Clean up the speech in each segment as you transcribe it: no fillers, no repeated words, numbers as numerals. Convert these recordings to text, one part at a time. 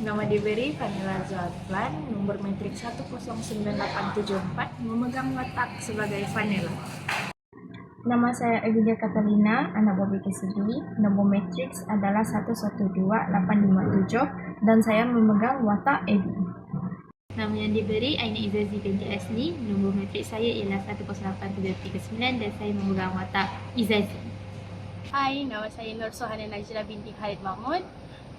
Nama diberi Vanilla Zafran, nomor metrik 109874, memegang watak sebagai Vanilla. Nama saya Abigail Catalina, anak Bobby Kesedi. Nombor matriks adalah 112857 dan saya memegang watak Abby. Nama yang diberi Aina Izazi binti Asni. Nombor matrik saya ialah 108739 dan saya memegang watak Izazi. Hai, nama saya Nur Sohana Najla binti Khalid Mahmud.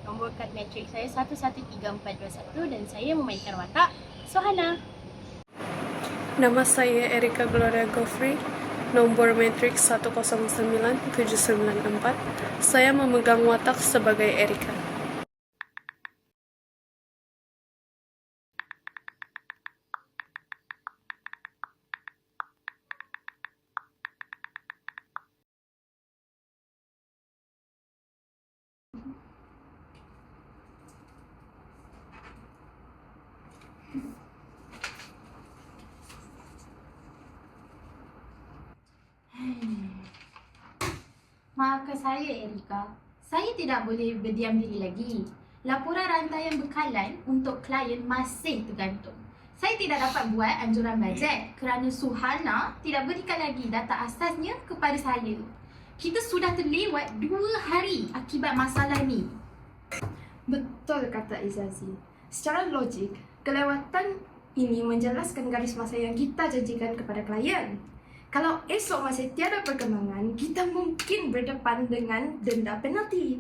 Nombor kad matrik saya 113421 dan saya memainkan watak Sohana. Nama saya Erika Gloria Goffrey, nombor matrik 109794. Saya memegang watak sebagai Erika. Maafkan saya, Erika. Saya tidak boleh berdiam diri lagi. Laporan rantaian bekalan untuk klien masih tergantung. Saya tidak dapat buat anjuran bajet kerana Suhana tidak berikan lagi data asasnya kepada saya. Kita sudah terlewat 2 hari akibat masalah ni. Betul kata Izazi. Secara logik, kelewatan ini menjelaskan garis masa yang kita janjikan kepada klien. Kalau esok masih tiada perkembangan, kita mungkin berdepan dengan denda penalti.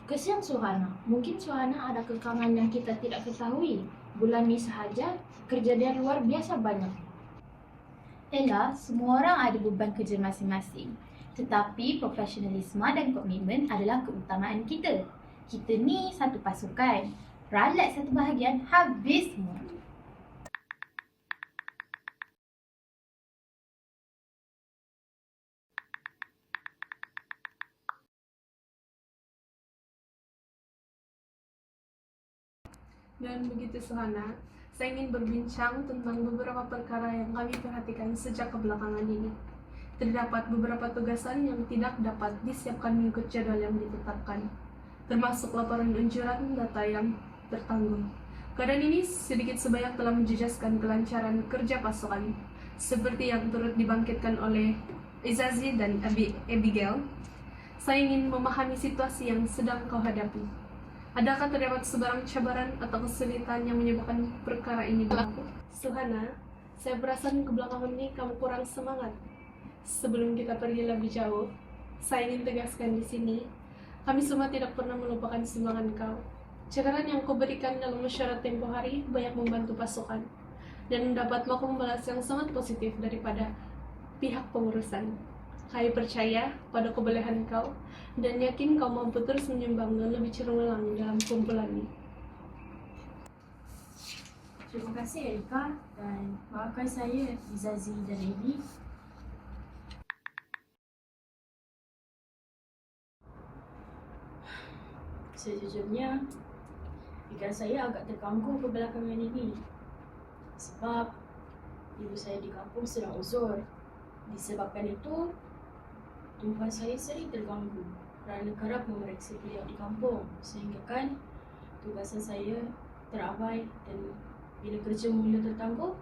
Kesian Suhana, mungkin Suhana ada kekangan yang kita tidak ketahui. Bulan ni sahaja, kerja dia luar biasa banyak. Ella, semua orang ada beban kerja masing-masing. Tetapi profesionalisme dan komitmen adalah keutamaan kita. Kita ni satu pasukan. Ralat satu bahagian, habis semua. Dan begitu Suhana, saya ingin berbincang tentang beberapa perkara yang kami perhatikan sejak kebelakangan ini. Terdapat beberapa tugasan yang tidak dapat disiapkan mengikut jadwal yang ditetapkan, termasuk laporan unjuran data yang tertanggung. Keadaan ini sedikit sebanyak telah menjejaskan kelancaran kerja pasukan, seperti yang turut dibangkitkan oleh Izazi dan Abigail. Saya ingin memahami situasi yang sedang kau hadapi. Adakah terdapat sebarang cabaran atau kesulitan yang menyebabkan perkara ini berlaku? Suhana, saya perasan kebelakangan ini kamu kurang semangat. Sebelum kita pergi lebih jauh, saya ingin tegaskan di sini, kami semua tidak pernah melupakan sumbangan kau. Cakaran yang kau berikan dalam mesyuarat tempoh hari banyak membantu pasukan dan mendapat maklum balas yang sangat positif daripada pihak pengurusan. Kami percaya pada kebolehan kau dan yakin kau mampu terus menyumbang dan lebih cemerlang dalam kumpulan ini. Terima kasih Erika dan maafkan saya Izazi dan Abby. Sejujurnya, pikiran saya agak terganggu kebelakangan ini. Sebab ibu saya di kampung sedang uzur. Disebabkan itu, tumpuan saya sering terganggu kerana kerap memeriksa beliau di kampung, sehingga kan tugasan saya terabai dan bila kerja mula tertangguh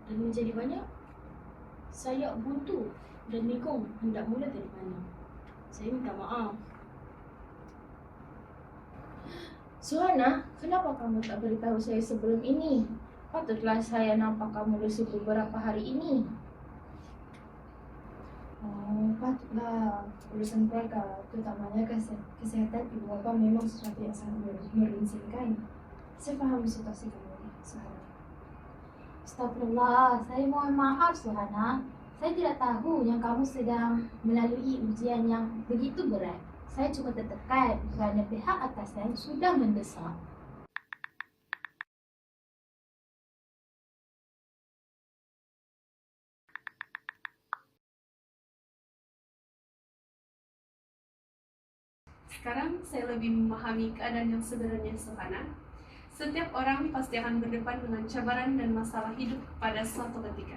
dan menjadi banyak, saya buntu dan bingung hendak mula dari mana. Saya minta maaf. Suhana, kenapa kamu tak beritahu saya sebelum ini? Patutlah saya nampak kamu lesu beberapa hari ini. Patutlah urusan keluarga, terutamanya kesehatan ibu bapa memang sesuatu yang sangat merinsingkan. Saya faham situasi kamu, Suhana. Astagfirullah, saya mohon maaf Suhana. Saya tidak tahu yang kamu sedang melalui ujian yang begitu berat. Saya cuma tertekan kerana pihak atasan sudah mendesak. Sekarang saya lebih memahami keadaan yang sebenarnya Suhana. Setiap orang pasti akan berdepan dengan cabaran dan masalah hidup pada suatu ketika.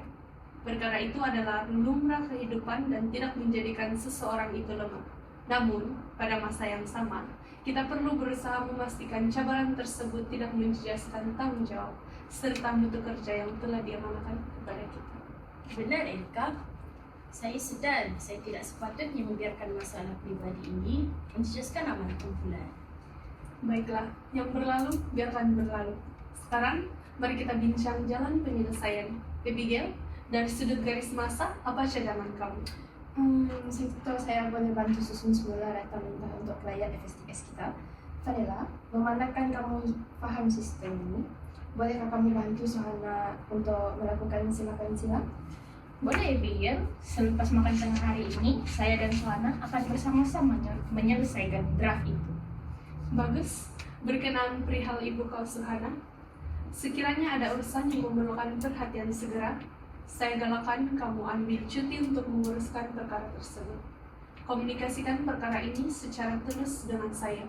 Perkara itu adalah lumrah kehidupan dan tidak menjadikan seseorang itu lemah. Namun, pada masa yang sama, kita perlu berusaha memastikan cabaran tersebut tidak menjejaskan tanggung jawab serta mutu kerja yang telah diamanahkan kepada kita. Benar, Erika. Saya sedar saya tidak sepatutnya membiarkan masalah pribadi ini menjejaskan amanah kumpulan. Baiklah, yang berlalu biarkan berlalu. Sekarang, mari kita bincang jalan penyelesaian. Abigail, dari sudut garis masa, apa cadangan kamu? Sekitar saya boleh bantu susun semula rata mentah untuk klien FSTS kita. Vanilla, memandangkan kamu paham sistem ini, bolehkah kami bantu Sohana untuk melakukan silakan silang? Boleh, Abigail. Selepas makan tengah hari ini, saya dan Sohana akan bersama-sama menyelesaikan draft itu. Bagus, berkenaan perihal ibu kau Sohana. Sekiranya ada urusan yang memerlukan perhatian segera, saya galakkan kamu ambil cuti untuk menguruskan perkara tersebut. Komunikasikan perkara ini secara terus dengan saya.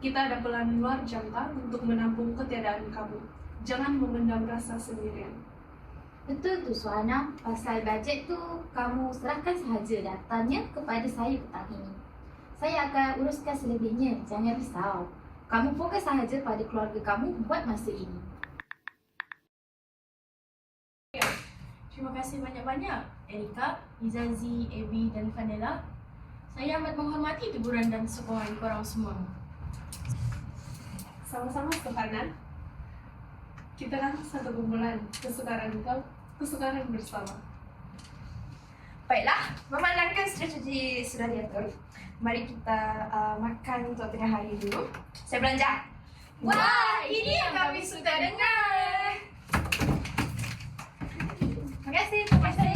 Kita ada pelan luar jangka untuk menampung ketiadaan kamu. Jangan memendam rasa sendirian. Betul tu Sohana, pasal bajet tu kamu serahkan sahaja datanya kepada saya petang ini. Saya akan uruskan selebihnya, jangan risau. Kamu fokus sahaja pada keluarga kamu buat masa ini. Terima kasih banyak-banyak, Erika, Izazi, Abby dan Vanilla. Saya amat menghormati teguran dan sokongan korang semua. Sama-sama Sohana. Kita kan satu kumpulan, kesukaran kau, kesukaran bersama. Baiklah, memandangkan strategi sudah diatur, mari kita makan untuk tengah hari dulu. Saya belanja. Wah, ini yang kami suka dengar. Terima kasih, terima kasih.